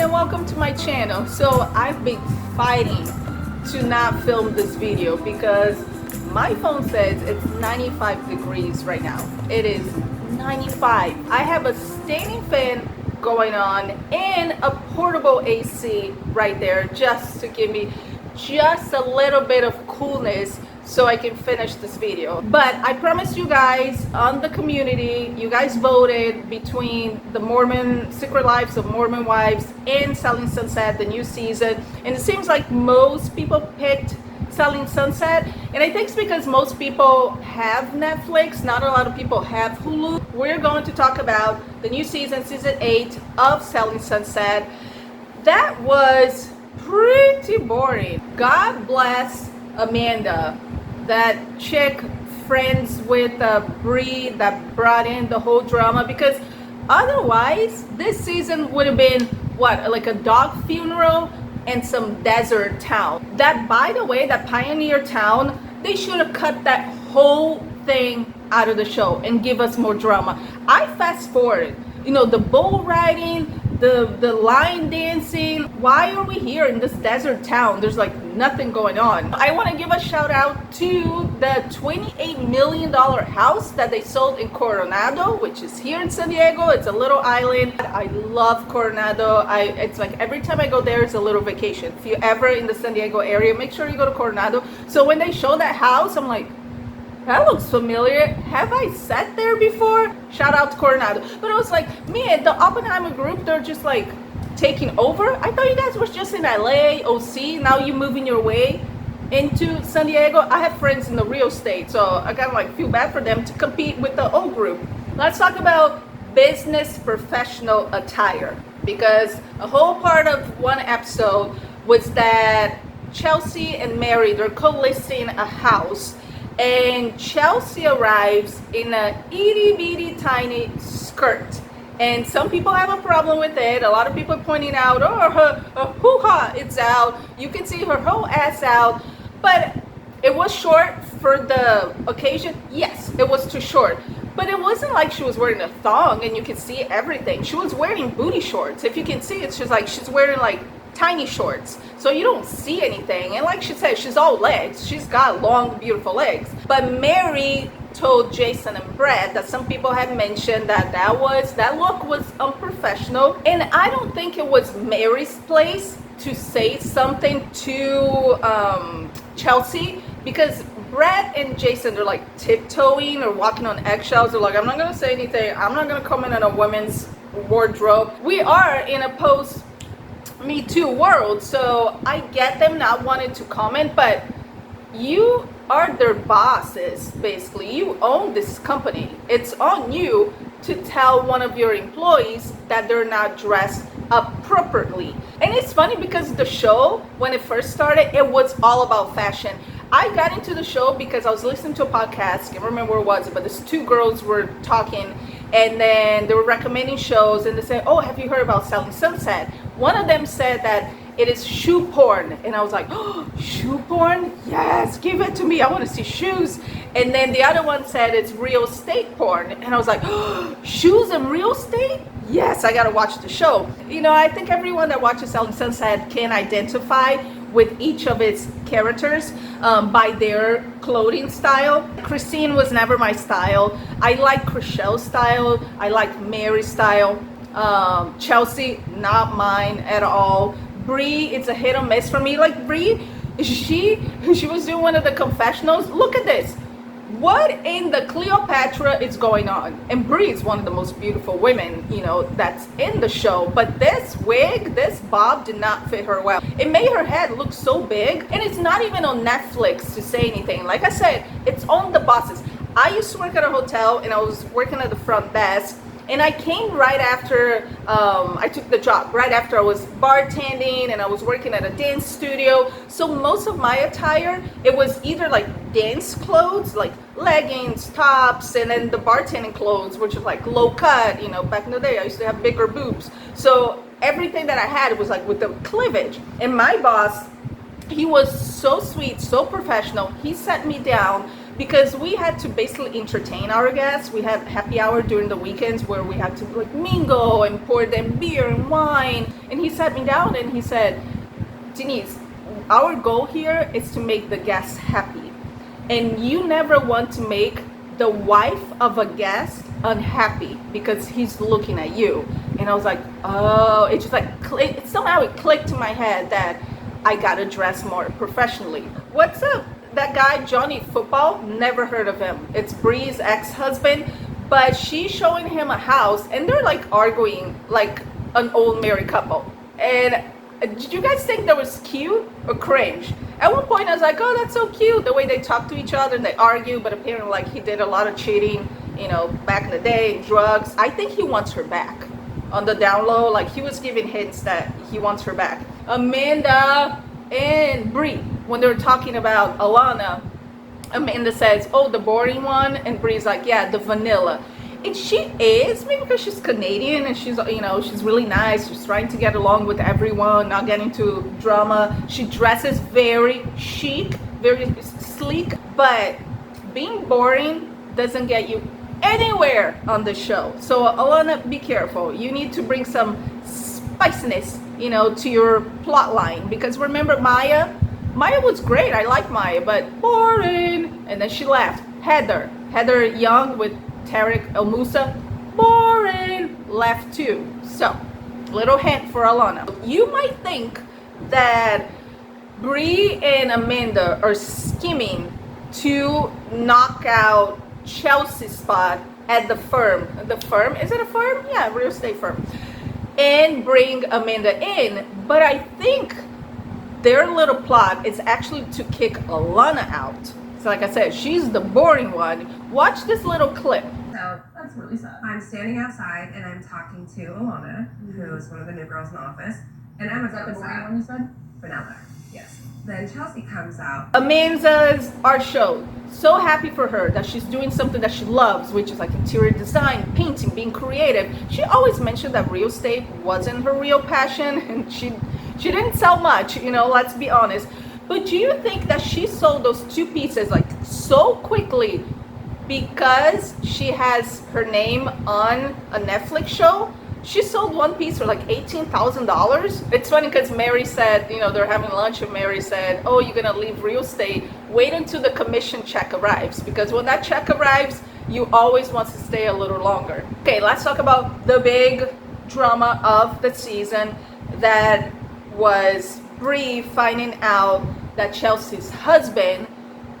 everyone and welcome to my channel. So I've been fighting to not film this video because my phone says it's 95 degrees right now. It is 95. I have a standing fan going on and a portable AC right there just to give me just a little bit of coolness so I can finish this video. But I promised you guys on the community, you guys voted between the Mormon Secret Lives of Mormon Wives and Selling Sunset, the new season, and it seems like most people picked Selling Sunset, and I think it's because most people have Netflix, not a lot of people have Hulu. We're going to talk about the new season, season 8 of Selling Sunset. That was pretty boring. God bless Amanda, that chick friends with Bree that brought in the whole drama, because otherwise this season would have been what, like a dog funeral and some desert town. That, by the way, that pioneer town, they should have cut that whole thing out of the show and give us more drama. I fast forward, you know, the bull riding, the lion dancing. Why are we here in this desert town? There's like nothing going on. I want to give a shout out to the $28 million house that they sold in Coronado, which is here in San Diego. It's a little island. I love Coronado. It's like every time I go there, it's a little vacation. If you're ever in the San Diego area, make sure you go to Coronado. So when they show that house, I'm like, that looks familiar. Have I sat there before? Shout out to Coronado. But it was like, man, the Oppenheimer group, they're just like taking over. I thought you guys were just in LA, OC. Now you're moving your way into San Diego. I have friends in the real estate, so I kind of like feel bad for them to compete with the old group. Let's talk about business professional attire, because a whole part of one episode was that Chelsea and Mary, they're co-listing a house. And Chelsea arrives in a itty bitty tiny skirt, and some people have a problem with it. A lot of people are pointing out, oh, her hoo-ha, it's out. You can see her whole ass out. But it was short for the occasion. Yes, it was too short. But it wasn't like she was wearing a thong and you can see everything. She was wearing booty shorts. If you can see, it's just like she's wearing like tiny shorts, so you don't see anything. And like she said, she's all legs. She's got long, beautiful legs. But Mary told Jason and Brett that some people had mentioned that look was unprofessional, and I don't think it was Mary's place to say something to Chelsea, because Brett and Jason, they're like tiptoeing or walking on eggshells. They're like, I'm not gonna say anything. I'm not gonna comment on a woman's wardrobe. We are in a post Me Too world, so I get them not wanting to comment, but you are their bosses. Basically, you own this company. It's on you to tell one of your employees that they're not dressed appropriately. And it's funny because the show, when it first started, it was all about fashion. I got into the show because I was listening to a podcast. I can't remember where it was, but these two girls were talking, and then they were recommending shows, and they said, oh, have you heard about Selling Sunset? One of them said that it is shoe porn, and I was like, oh, shoe porn? Yes, give it to me. I want to see shoes. And then the other one said it's real estate porn, and I was like, oh, shoes and real estate? Yes, I gotta watch the show. You know, I think everyone that watches Selling Sunset can identify with each of its characters by their clothing style. Christine was never my style. I like Chriselle's style. I like Mary's style. Chelsea, not mine at all. Bree, it's a hit or miss for me. Like Bree, she was doing one of the confessionals. Look at this. What in the Cleopatra is going on? And Bree is one of the most beautiful women, you know, that's in the show. But this wig, this bob did not fit her well. It made her head look so big. And it's not even on Netflix to say anything. Like I said, it's on the bosses. I used to work at a hotel, and I was working at the front desk. And I came right after I took the job, right after I was bartending, and I was working at a dance studio. So most of my attire, it was either like dance clothes, like leggings, tops, and then the bartending clothes, which is like low cut. You know, back in the day, I used to have bigger boobs. So everything that I had was like with the cleavage. And my boss, he was so sweet, so professional. He sat me down because we had to basically entertain our guests. We had happy hour during the weekends where we had to like mingle and pour them beer and wine. And he sat me down and he said, Denise, our goal here is to make the guests happy. And you never want to make the wife of a guest unhappy because he's looking at you. And I was like, oh, it just like somehow it clicked in my head that I gotta dress more professionally. What's up? That guy, Johnny Football, never heard of him. It's Bree's ex-husband, but she's showing him a house and they're like arguing like an old married couple. And did you guys think that was cute or cringe? At one point I was like, oh, that's so cute, the way they talk to each other and they argue, but apparently like he did a lot of cheating, you know, back in the day, drugs. I think he wants her back. On the down low, like he was giving hints that he wants her back. Amanda and Bree, when they were talking about Alana, Amanda says, oh, the boring one, and Bree's like, yeah, the vanilla. And she is, maybe because she's Canadian and she's, you know, she's really nice. She's trying to get along with everyone, not get into drama. She dresses very chic, very sleek, but being boring doesn't get you anywhere on the show. So Alana, be careful. You need to bring some spiciness, you know, to your plot line, because remember Maya was great. I like Maya, but boring. And then she left. Heather Young with Tarek El Moussa, boring, left too. So little hint for Alana. You might think that Bree and Amanda are scheming to knock out Chelsea's spot at the firm. The firm, is it a firm? Yeah, real estate firm. And bring Amanda in. But I think their little plot is actually to kick Alana out. So like I said, she's the boring one. Watch this little clip. So that's really sad. I'm standing outside and I'm talking to Alana, who is one of the new girls in the office. And Emma's the boring one you said? Vanilla. Yes. Then Chelsea comes out. Amanda's our show. So happy for her that she's doing something that she loves, which is like interior design, painting, being creative. She always mentioned that real estate wasn't her real passion, and she didn't sell much, you know, let's be honest. But do you think that she sold those two pieces like so quickly because she has her name on a Netflix show? She sold one piece for like $18,000. It's funny because Mary said, you know, they're having lunch and Mary said, oh, you're gonna leave real estate, wait until the commission check arrives, because when that check arrives, you always want to stay a little longer. Okay, let's talk about the big drama of the season. That was Bree finding out that Chelsea's husband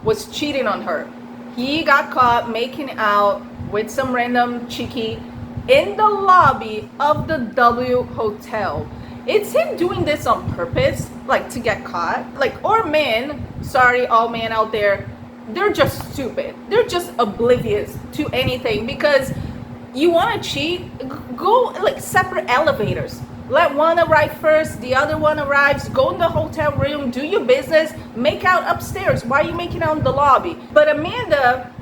was cheating on her. He got caught making out with some random chickie in the lobby of the W Hotel. It's him doing this on purpose, like to get caught. Like, or men, sorry, all men out there, they're just stupid. They're just oblivious to anything, because you want to cheat, go like separate elevators. Let one arrive first, the other one arrives, go in the hotel room, do your business, make out upstairs. Why are you making out in the lobby? But Amanda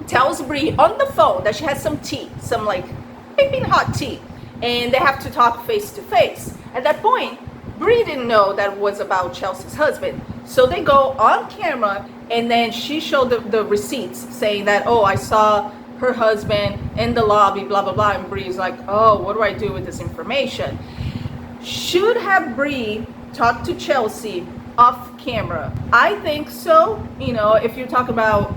tells Bree on the phone that she has some tea, some like piping hot tea, and they have to talk face to face. At that point, Bree didn't know that it was about Chelsea's husband. So they go on camera, and then she showed the receipts saying that, oh, I saw her husband in the lobby, blah, blah, blah. And Bree's like, oh, what do I do with this information? Should have Bree talk to Chelsea off camera? I think so. You know, if you talk about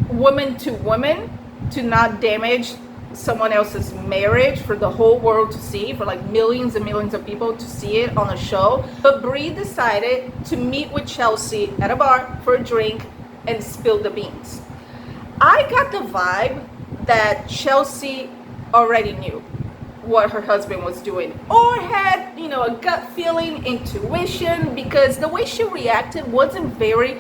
woman to woman, to not damage someone else's marriage for the whole world to see, for like millions and millions of people to see it on a show. But Bree decided to meet with Chelsea at a bar for a drink and spill the beans. I got the vibe that Chelsea already knew what her husband was doing, or had, you know, a gut feeling, intuition, because the way she reacted wasn't very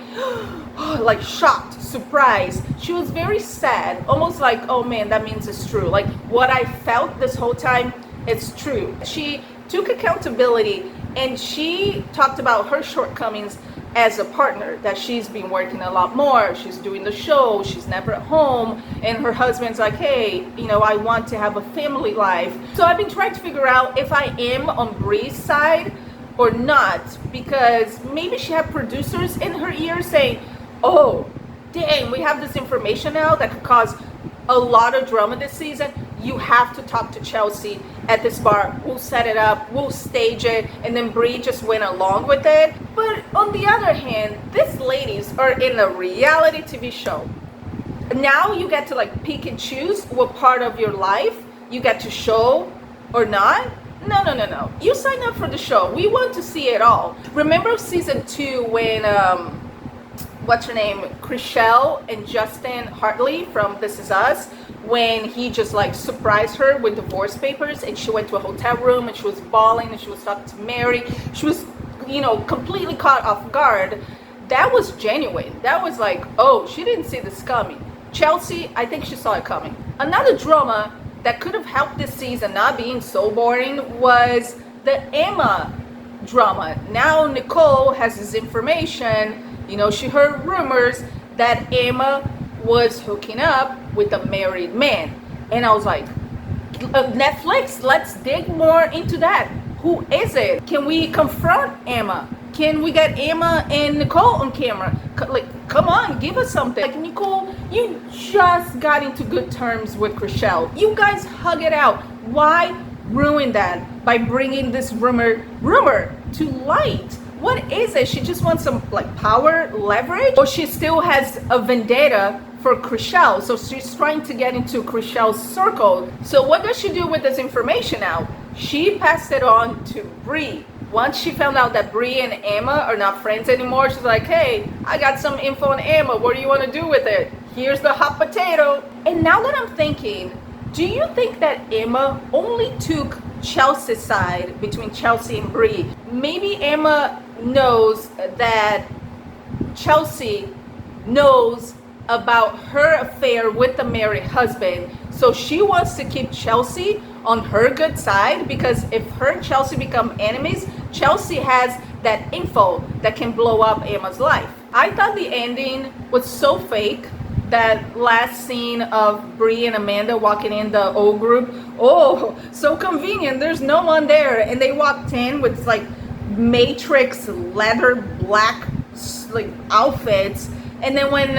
like shocked, surprised. She was very sad, almost like, oh man, that means it's true. Like what I felt this whole time, it's true. She took accountability and she talked about her shortcomings as a partner, that she's been working a lot more, she's doing the show, she's never at home, and her husband's like, hey, you know, I want to have a family life. So I've been trying to figure out if I am on Bree's side or not, because maybe she had producers in her ear saying, oh, dang, we have this information now that could cause a lot of drama this season. You have to talk to Chelsea at this bar. We'll set it up, we'll stage it, and then Bree just went along with it. But on the other hand, these ladies are in a reality TV show. Now you get to like pick and choose what part of your life you get to show or not. No. You sign up for the show. We want to see it all. Remember season 2 when what's her name, Chrishell and Justin Hartley from This Is Us, when he just like surprised her with divorce papers, and she went to a hotel room and she was bawling and she was talking to Mary. She was, completely caught off guard. That was genuine. That was like, oh, she didn't see this coming. Chelsea, I think she saw it coming. Another drama that could have helped this season not being so boring was the Emma drama. Now Nicole has this information, she heard rumors that Emma was hooking up with a married man. And I was like, Netflix, let's dig more into that. Who is it? Can we confront Emma? Can we get Emma and Nicole on camera? Come on, give us something. Like, Nicole, you just got into good terms with Chrishell. You guys hug it out. Why ruin that by bringing this rumor to light? What is it? She just wants some power, leverage? Or she still has a vendetta for Chrishell? So she's trying to get into Chrishell's circle. So what does she do with this information now? She passed it on to Bree. Once she found out that Bree and Emma are not friends anymore, she's like, hey, I got some info on Emma. What do you want to do with it? Here's the hot potato. And now that I'm thinking, do you think that Emma only took Chelsea's side between Chelsea and Bree? Maybe Emma knows that Chelsea knows about her affair with the married husband, so she wants to keep Chelsea on her good side, because if her and Chelsea become enemies, Chelsea has that info that can blow up Emma's life. I thought the ending was so fake. That last scene of Bree and Amanda walking in the old group, oh, so convenient, there's no one there, and they walked in with Matrix leather black outfits. And then when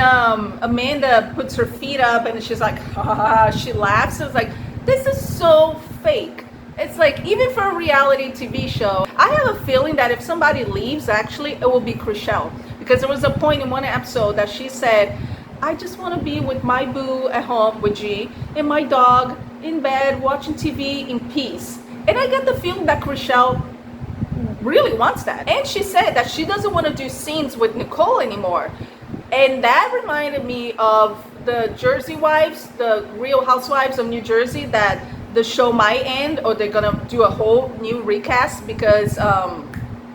Amanda puts her feet up and she's like, ha, she laughs. It's like, this is so fake. It's like, even for a reality TV show, I have a feeling that if somebody leaves, actually, it will be Chrishell. Because there was a point in one episode that she said, I just want to be with my boo at home with G and my dog in bed watching TV in peace. And I get the feeling that Chrishell really wants that. And she said that she doesn't want to do scenes with Nicole anymore. And that reminded me of the Jersey Wives, the Real Housewives of New Jersey, that the show might end, or they're gonna do a whole new recast because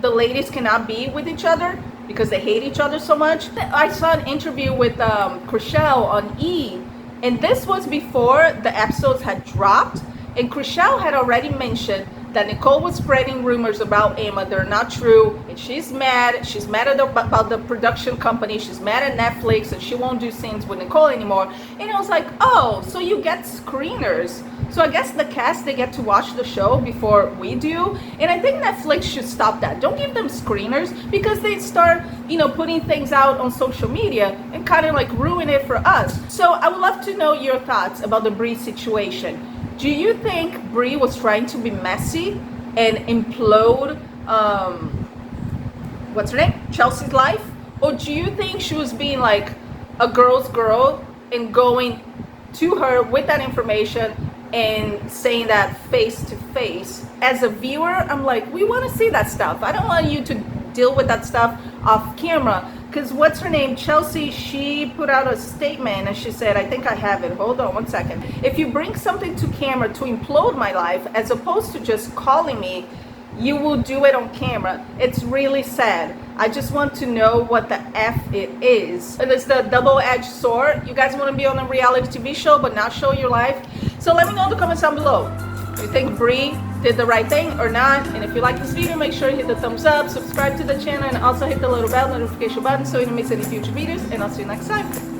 the ladies cannot be with each other because they hate each other so much. I saw an interview with Chrishell on E! And this was before the episodes had dropped, and Chrishell had already mentioned that Nicole was spreading rumors about Emma. They're not true, and she's mad. She's mad about the production company. She's mad at Netflix, and she won't do scenes with Nicole anymore. And I was like, oh, so you get screeners. So I guess the cast, they get to watch the show before we do. And I think Netflix should stop that. Don't give them screeners, because they start, putting things out on social media and kind of ruin it for us. So I would love to know your thoughts about the Bree situation. Do you think Bree was trying to be messy and implode, what's her name? Chelsea's life? Or do you think she was being like a girl's girl and going to her with that information and saying that face to face? As a viewer, I'm like, we want to see that stuff. I don't want you to deal with that stuff off camera. Because what's her name? Chelsea, she put out a statement and she said, I think I have it. Hold on one second. If you bring something to camera to implode my life, as opposed to just calling me, you will do it on camera. It's really sad. I just want to know what the F it is. And it's the double-edged sword. You guys want to be on a reality TV show but not show your life? So let me know in the comments down below. Do you think Bree did the right thing or not? And if you like this video, make sure you hit the thumbs up, subscribe to the channel, and also hit the little bell notification button so you don't miss any future videos. And I'll see you next time.